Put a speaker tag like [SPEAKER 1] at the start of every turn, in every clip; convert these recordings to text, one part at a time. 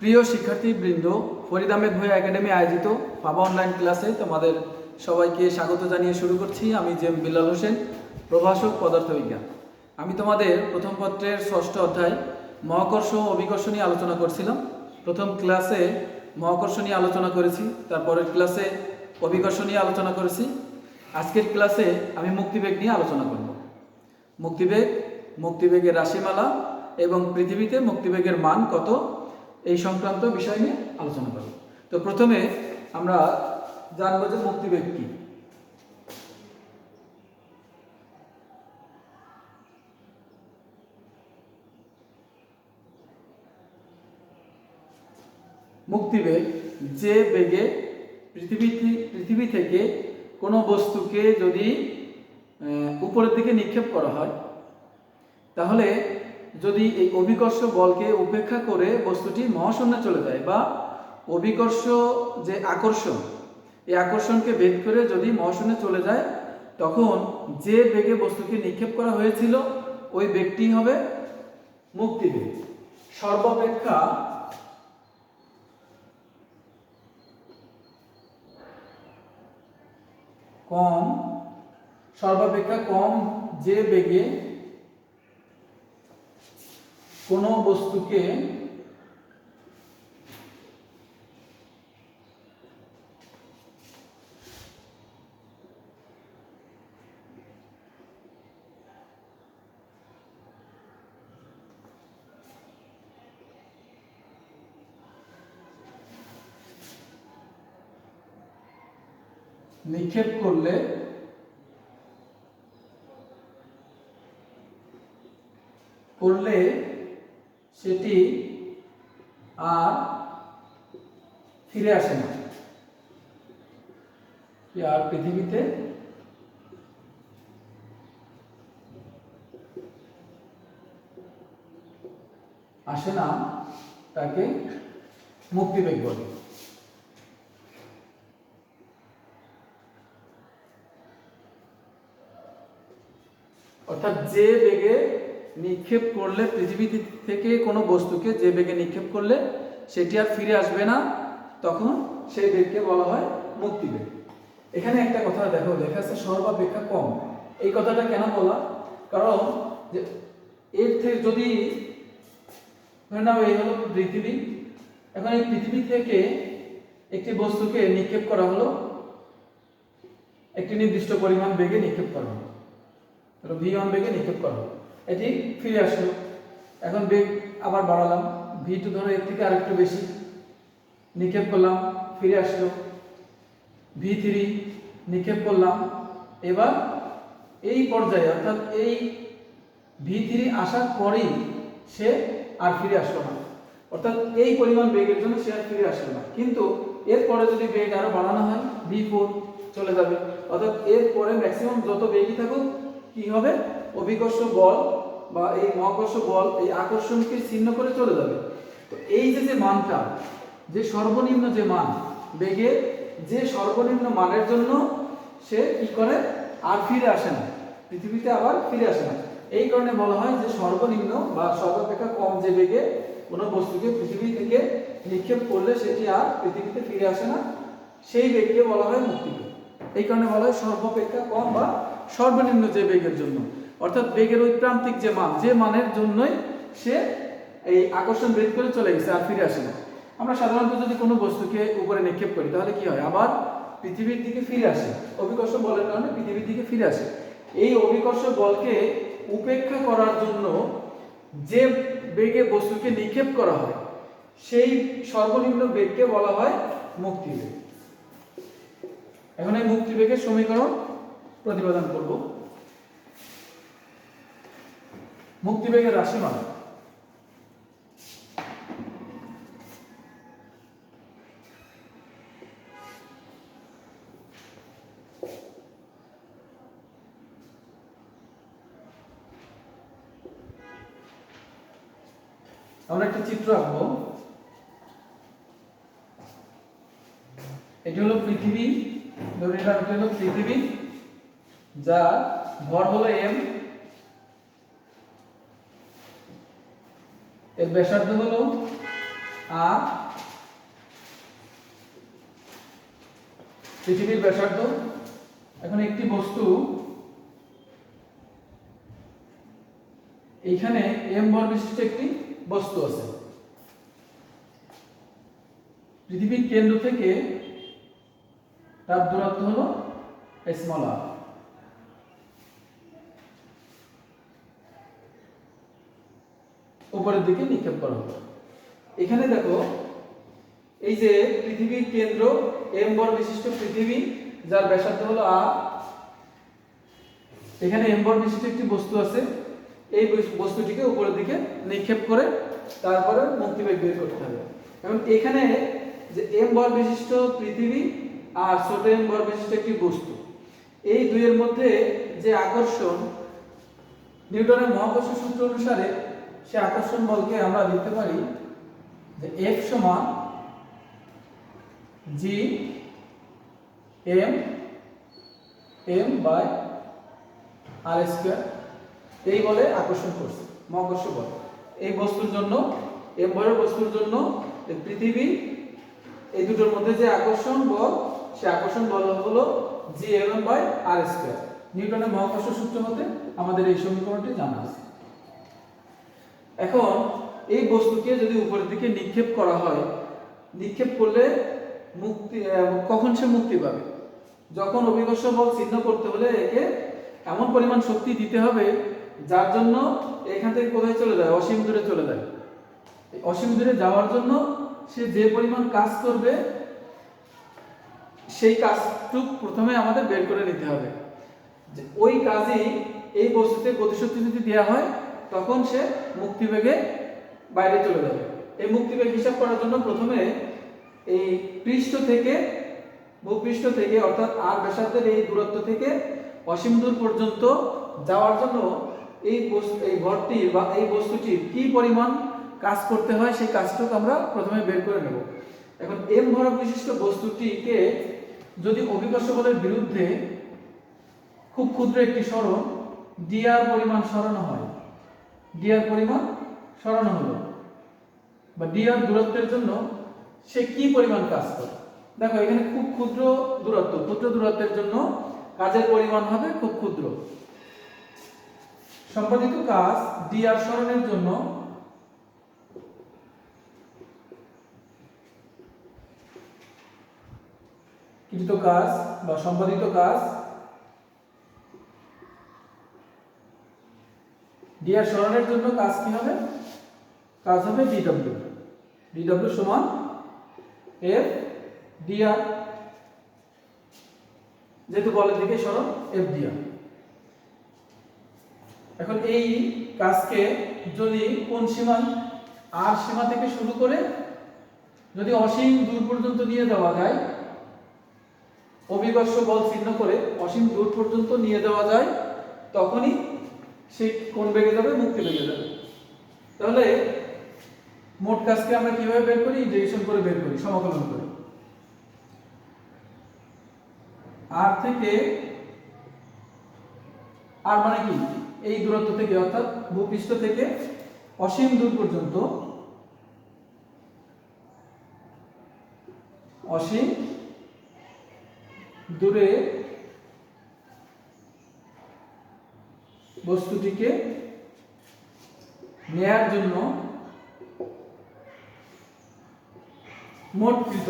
[SPEAKER 1] প্রিয় শিক্ষার্থীবৃন্দ, ফরিদ আহমেদ ভূঁইয়া একাডেমি আয়োজিত ফাবা অনলাইন ক্লাসে তোমাদের সবাইকে স্বাগত জানিয়ে শুরু করছি। আমি জেম বিল্লাল হোসেন, প্রভাষক পদার্থবিজ্ঞান। আমি তোমাদের প্রথম পত্রের 6ষ্ঠ অধ্যায় মহাকর্ষ ও অভিকর্ষ নিয়ে আলোচনা করছিলাম। প্রথম ক্লাসে মহাকর্ষ নিয়ে আলোচনা করেছি, তারপরের ক্লাসে অভিকর্ষ নিয়ে আলোচনা করেছি। আজকের ক্লাসে আমি মুক্তিবেগ নিয়ে আলোচনা করব। মুক্তিবেগের রাশিমালা এবং পৃথিবীতে মুক্তিবেগের মান কত, এই সংক্রান্ত বিষয় নিয়ে আলোচনা করব। তো প্রথমে আমরা জানবো যে মুক্তিবেগ কি। মুক্তিবেগ যে বেগে পৃথিবী থেকে কোনো বস্তুকে যদি উপরের দিকে নিক্ষেপ করা হয়, তাহলে যদি এই অভিকর্ষ বলকে উপেক্ষা করে বস্তুটি মহাশূন্যে চলে যায়, বা অভিকর্ষ যে আকর্ষণ, এই আকর্ষণকে ভেদ করে যদি মহাশূন্যে চলে যায়, তখন যে বেগে বস্তুকে নিক্ষেপ করা হয়েছিল ওই বেগটি হবে মুক্তিবেগ। সর্বাপেক্ষা কম যে বেগে কোনো বস্তুকে নিক্ষেপ করলে সেটি আর ফিরে আসে না, আর পৃথিবীতে আসে না, তাকে মুক্তিবেগ বলে। অর্থাৎ যে বেগে নিক্ষেপ করলে, পৃথিবী থেকে কোনো বস্তুকে যে বেগে নিক্ষেপ করলে সেটি আর ফিরে আসবে না, তখন সেই বেগকে বলা হয় মুক্তিবেগ। এখানে একটা কথা দেখো, লেখা আছে সর্বাপেক্ষা কম। এই কথাটা কেন বলা? কারণ যে এর থেকে যদি ধরে নাও এই হলো পৃথিবী, এখন এই পৃথিবী থেকে একটি বস্তুকে নিক্ষেপ করা হলো, একটি নির্দিষ্ট পরিমাণ বেগে নিক্ষেপ করা হলো, v1 বেগে নিক্ষেপ করা হলো, এটি ফিরে আসলো। এখন বেগ আবার বাড়ালাম, v2 ধরো এর থেকে আরেকটু বেশি, নিক্ষেপ করলাম, ফিরে আসলো। v3 নিক্ষেপ করলাম, এবার এই পর্যায়ে অর্থাৎ এই v3 আসার পরেই সে আর ফিরে আসলো না, অর্থাৎ এই পরিমাণ বেগের জন্য সে আর ফিরে আসলো না। কিন্তু এরপরে যদি বেগ আরো বাড়ানো হয়, v4 চলে যাবে, অর্থাৎ এরপরে ম্যাক্সিমাম যত বেগই থাকুক কি হবে, অভিকর্ষ বল বা এই মহাকর্ষ বল এই আকর্ষণকে ছিন্ন করে চলে যাবে। তো এই যে মানটা, যে সর্বনিম্ন যে মান, বেগের যে সর্বনিম্ন মানের জন্য সে কি করে, আর ফিরে আসে না, পৃথিবীতে আবার ফিরে আসে না। এই কারণে বলা হয় যে সর্বনিম্ন বা সর্বাপেক্ষা কম যে বেগে কোনো বস্তুকে পৃথিবী থেকে নিক্ষেপ করলে সেটি আর পৃথিবীতে ফিরে আসে না, সেই বেগকে বলা হয় মুক্তিবেগ। এই কারণে বলা হয় সর্বাপেক্ষা কম বা সর্বনিম্ন যে বেগের জন্য, অর্থাৎ বেগের ওই প্রান্তিক যে মান, যে মানের জন্যই সে এই আকর্ষণ ভেদ করে চলে গেছে, আর ফিরে আসে না। আমরা সাধারণত যদি কোনো বস্তুকে উপরে নিক্ষেপ করি, তাহলে কি হয়, আবার পৃথিবীর দিকে ফিরে আসে, অভিকর্ষ বলের কারণে পৃথিবীর দিকে ফিরে আসে। এই অভিকর্ষ বলকে উপেক্ষা করার জন্য যে বেগে বস্তুকে নিক্ষেপ করা হয়, সেই সর্বনিম্ন বেগকে বলা হয় মুক্তিবেগ। এখন এই মুক্তিবেগের সমীকরণ প্রতিপাদন করব। মুক্তিবেগের রাশিমালা। আমরা একটা চিত্র আঁকবো। এটি হলো পৃথিবী, ধরে নিলাম এটি হলো পৃথিবী, যার ভর হলো m, এর ব্যাসার্ধ হলো আর পৃথিবীর ব্যাসার্ধ। এখন একটি বস্তু এইখানে m ভর বিশিষ্ট একটি বস্তু আছে, পৃথিবীর কেন্দ্র থেকে তার দূরত্ব হলো r, উপরের দিকে নিক্ষেপ করা হবে। এখানে দেখো এই যে পৃথিবীর কেন্দ্র m ভর বিশিষ্ট পৃথিবী, যার ব্যাসার্ধ হলো r, এখানে m ভর বিশিষ্ট একটি বস্তু আছে, এই বস্তুটিকে উপরের দিকে নিক্ষেপ করে তারপরে মুক্তিবেগ বের করতে হবে। এবং এখানে যে m ভর বিশিষ্ট পৃথিবী আর ছোট m ভর বিশিষ্ট একটি বস্তু, এই দুইয়ের মধ্যে যে আকর্ষণ, নিউটনের মহাকর্ষ সূত্র অনুসারে সে আকর্ষণ বলকে আমরা লিখতে পারি যে F সমান g m by r square, এই বলে আকর্ষণ করছে মহাকর্ষ বল। এই বস্তুর জন্য, m ভরের বস্তুর জন্য পৃথিবী, এই দুটোর মধ্যে যে আকর্ষণ বল, সে আকর্ষণ বল হলো gm বাই r স্কয়ার। নিউটনের মহাকর্ষ সূত্র মতে আমাদের এই সমীকরণটি জানা আছে। এখন এই বস্তুকে যদি উপরের দিকে নিক্ষেপ করা হয়, নিক্ষেপ করলে কখন সে মুক্তি পাবে? যখন অভিকর্ষ বল চিহ্ন করতে হলে একে এমন পরিমাণ শক্তি দিতে হবে যার জন্য এখান থেকে কোথায় চলে যায়, অসীম দূরে চলে যায়। অসীম দূরে যাওয়ার জন্য সে যে পরিমাণ কাজ করবে, সেই কাজটুক প্রথমে আমাদের বের করে নিতে হবে। যে ওই কাজই এই বস্তুতে গতিশক্তি যদি দেওয়া হয়, তখন সে মুক্তিবেগে বাইরে চলে যাবে। এই মুক্তিবেগ হিসাব করার জন্য প্রথমে এই পৃষ্ঠ থেকে, ভূপৃষ্ঠ থেকে অর্থাৎ r ব্যাসার্ধের এই দূরত্ব থেকে অসীম দূর পর্যন্ত যাওয়ার জন্য এই ভরটির বা এই বস্তুটির কি পরিমাণ কাজ করতে হয়, সেই কাজটুকু আমরা প্রথমে বের করে নেব। এখন m ভর বিশিষ্ট বস্তুটিকে যদি অভিকর্ষ বলের বিরুদ্ধে খুব ক্ষুদ্র একটি সরণ dr পরিমাণ সরানো হয়, dr পরিমাণ সরানো হলো বা dr দূরত্বের জন্য সে কি পরিমাণ কাজ করে। দেখো এখানে খুব ক্ষুদ্র দূরত্ব, ক্ষুদ্র দূরত্বের জন্য কাজের পরিমাণ হবে খুব ক্ষুদ্র। সম্পাদিত কাজ dr সরণের জন্য কৃত কাজ বা সম্পাদিত কাজ dr সরণের জন্য কাজ কি হবে? কাজ হবে dw, dw সমান f dr, যেহেতু বলের দিকে সরণ f dr। এখন এই কাজকে যদি কোন সীমা r সীমা থেকে শুরু করে যদি অসীম দূর পর্যন্ত নিয়ে যাওয়া যায়, অভিকর্ষ বল চিহ্ন করে অসীম দূর পর্যন্ত নিয়ে যাওয়া যায়, তখনই সে কোন বেগে যাবে? মুক্তি বেগে যাবে। তাহলে মোট কাজকে আমরা কিভাবে বের করি? ইন্টিগ্রেশন করে বের করি, সমাকলন করে। r থেকে, r মানে কি? এই দূরত্ব থেকে অর্থাৎ ভূপৃষ্ঠ থেকে অসীম দূর পর্যন্ত, অসীম দূরে বস্তুটিকে নেয়ার জন্য মোট কৃত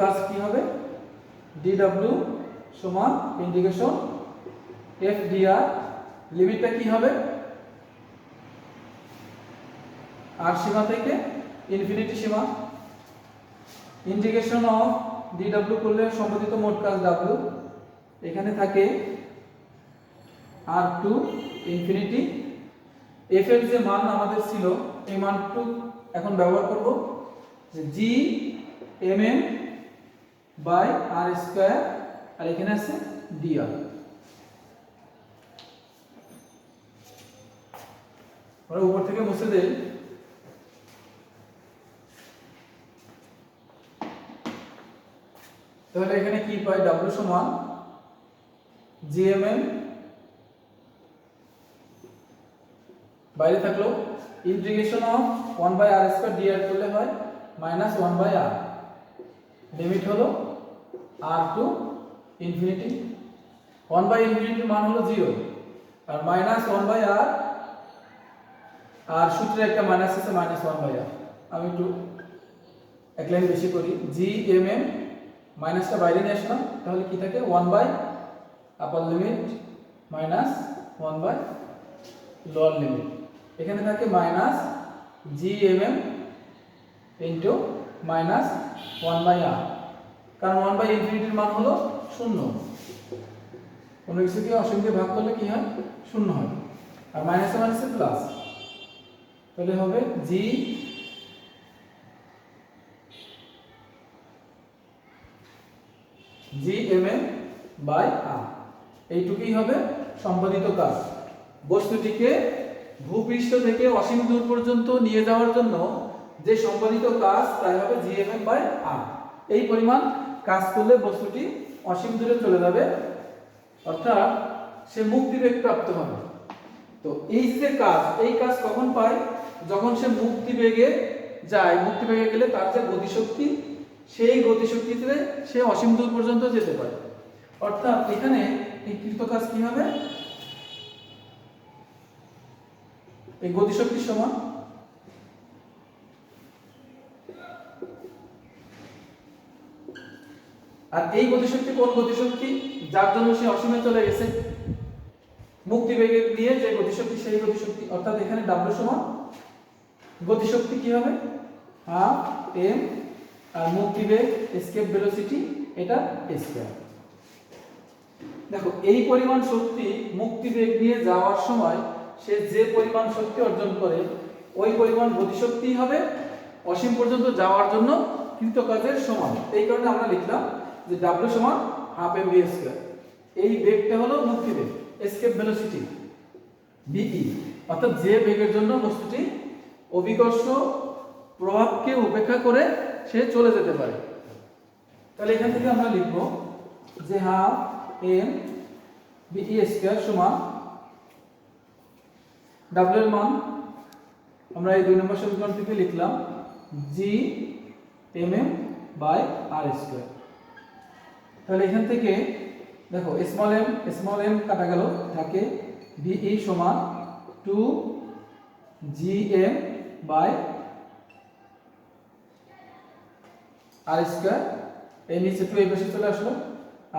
[SPEAKER 1] কাজ কি হবে? dw সমান ইন্টিগ্রেশন f dr, লিমিটটা কি হবে? r সীমা থেকে ইনফিনিটি সীমা। ইন্টিগ্রেশন অফ dw করলে সম্পাদিত মোট কাজ w, এখানে থাকে r টু ইনফিনিটি। f এর যে মান আমাদের ছিল, এই মানটুকু এখন ব্যবহার করব, যে g mm by r square, আর এখানে আছে dr। আমরা উপর থেকে মুছে দেই। তাহলে এখানে কি পাই? w সমান gmm বাইরে থাকলো ইন্টিগ্রেশন অফ 1/r² dr করলে হয় -1/r, লিমিট হলো r টু ইনফিনিটি। 1/∞ মান হলো 0 আর -1/r, আর সূত্রে একটা মাইনাস আছে -1/r। আমি একটু এক লাইন বেশি করি, gmm মাইনাসটা বাইরে নিয়ে আসলাম, তাহলে কি থাকে 1/, আপার লিমিট -1/, লোয়ার লিমিট। এখানে থাকে -gmm ইনটু -1/r, কারণ 1/∞ মান হলো 0, কোনো কিছুকে অসীম দিয়ে ভাগ করলে কি হয় 0 হয়, আর মাইনাসে মাইনাসে প্লাস, তাহলে হবে gmm/r। এইটুকুই হবে সম্পাদিত কাজ। বস্তুটিকে ভূপৃষ্ঠ থেকে অসীম দূর পর্যন্ত নিয়ে যাওয়ার জন্য যে সম্পাদিত কাজ তাই হবে gmm/r। এই পরিমাণ কাজ করলে বস্তুটি অসীম দূরে চলে যাবে, অর্থাৎ সে মুক্তিবেগ প্রাপ্ত হবে। তো এই যে কাজ, এই কাজ কখন পায়? যখন সে মুক্তিবেগে যায়। মুক্তিবেগে গেলে তার যে গতিশক্তি, সেই গতিশক্তিতে সে অসীম দূর পর্যন্ত যেতে পারে। অর্থাৎ এখানে এই কৃত কাজ কি হবে? এই গতিশক্তির সমান আর এই গতিশক্তি কোন গতিশক্তি? যার জন্য সে অসীমে চলে গেছে। মুক্তিবেগে নিয়ে যে গতিশক্তি, সেই গতিশক্তি। অর্থাৎ এখানে w সমান গতিশক্তি কি হবে? হাফ m, আর মুক্তিবেগ এসকেপ ভেলোসিটি এটা স্কয়ার। দেখো এই পরিমাণ শক্তি মুক্তিবেগ নিয়ে যাওয়ার সময় সে যে পরিমাণ শক্তি অর্জন করে, ওই পরিমাণ গতিশক্তি হবে অসীম পর্যন্ত যাওয়ার জন্য কৃতকাজের সমান। এই কারণে আমরা লিখলাম যে w সমান হাফ m v স্কয়ার। এই বেগটা হলো মুক্তিবেগ, এসকেপ ভেলোসিটি ve, অর্থাৎ যে বেগের জন্য বস্তুটি অভিকর্ষ প্রভাবকে উপেক্ষা করে সে চলে যেতে পারে। তাহলে এখান থেকে আমরা লিখব যে হাফ m ve স্কয়ার সমান w এর মান আমরা এই 2 নম্বর সমীকরণ থেকে লিখলাম gmm/r স্কয়ার। তাহলে এখান থেকে দেখো স্মল m কাটা গেল, থাকে ve সমান 2gm/r স্কয়ার। এই নিচে 2 এই পাশে চলে আসলো,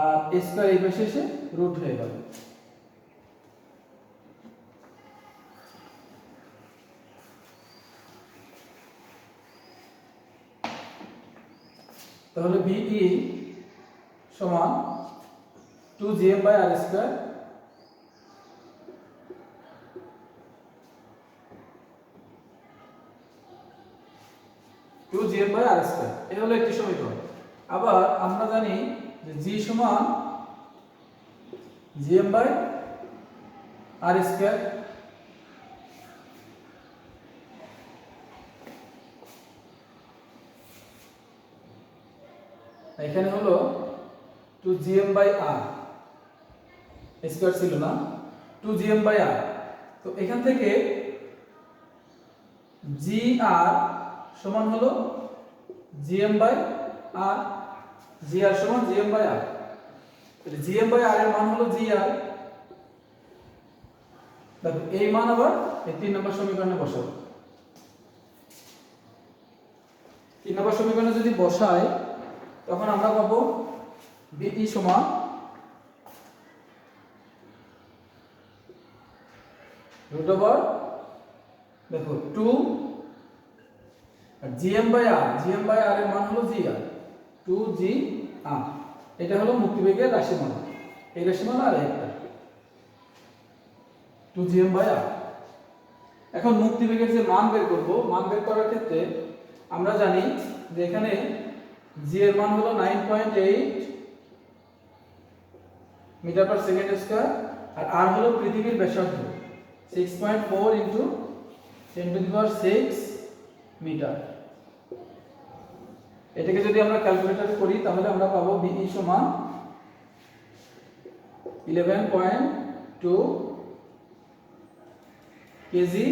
[SPEAKER 1] আর a স্কয়ার এই পাশে এসে রুট হয়ে গেল। তাহলে ve সমান 2gm/r স্কয়ার এই হলো একটি সমীকরণ। আবার আমরা জানি যে g সমান gm/r স্কয়ার। এখানে হলো 2gm/r স্কয়ার ছিল না, 2gm/r। তো এখান থেকে gr সমান হলো gm/r, gr সমান gm/r। তাহলে gm/r এর মান হলো gr। দেখো এই মান আবার এই 3 নম্বর সমীকরণে বসাবো। 3 নম্বর সমীকরণে যদি বসাই তখন আমরা পাবো ve সমান √, দেখো 2 আর gm/r এর মান হলো gr, 2gr। এটা হলো মুক্তিবেগের রাশিমালা, এই রাশিমালা আর একটা 2gm/r। এখন মুক্তিবেগের যে মান বের করব, মান বের করার ক্ষেত্রে আমরা জানি যে এখানে g এর মান হলো 9.8 মিটার পার সেকেন্ড স্কয়ার, আর r হলো পৃথিবীর ব্যাসার্ধ 6.4 × 10⁶ মিটার। এটাকে যদি আমরা ক্যালকুলেটরে করি তাহলে আমরা পাবো ve সমান 11.2 কেজি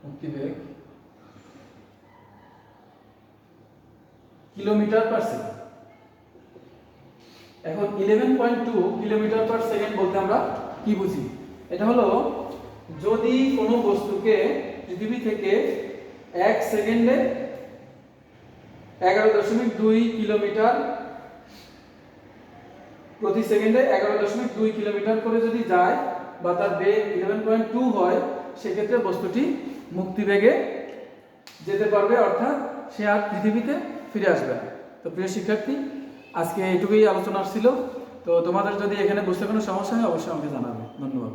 [SPEAKER 1] মুক্তিবেগ কিলোমিটার পার সেকেন্ড। এখন 11.2 কিলোমিটার পার সেকেন্ড বলতে আমরা কি বুঝি? এটা হলো যদি কোনো বস্তুকে পৃথিবী থেকে 1 সেকেন্ডে 11.2 কিলোমিটার প্রতি সেকেন্ডে 11.2 কিলোমিটার করে যদি যায় বা তার বেগ 11.2 হয়, সেক্ষেত্রে বস্তুটি মুক্তিবেগে যেতে পারবে, অর্থাৎ সে আর পৃথিবীতে ফিরে আসবে না। তো প্রিয় শিক্ষার্থী, আজকে এইটুকুই আলোচনা ছিল। তো তোমাদের যদি এখানে বুঝতে কোনো সমস্যা হয় অবশ্যই আমাকে জানাবে। ধন্যবাদ।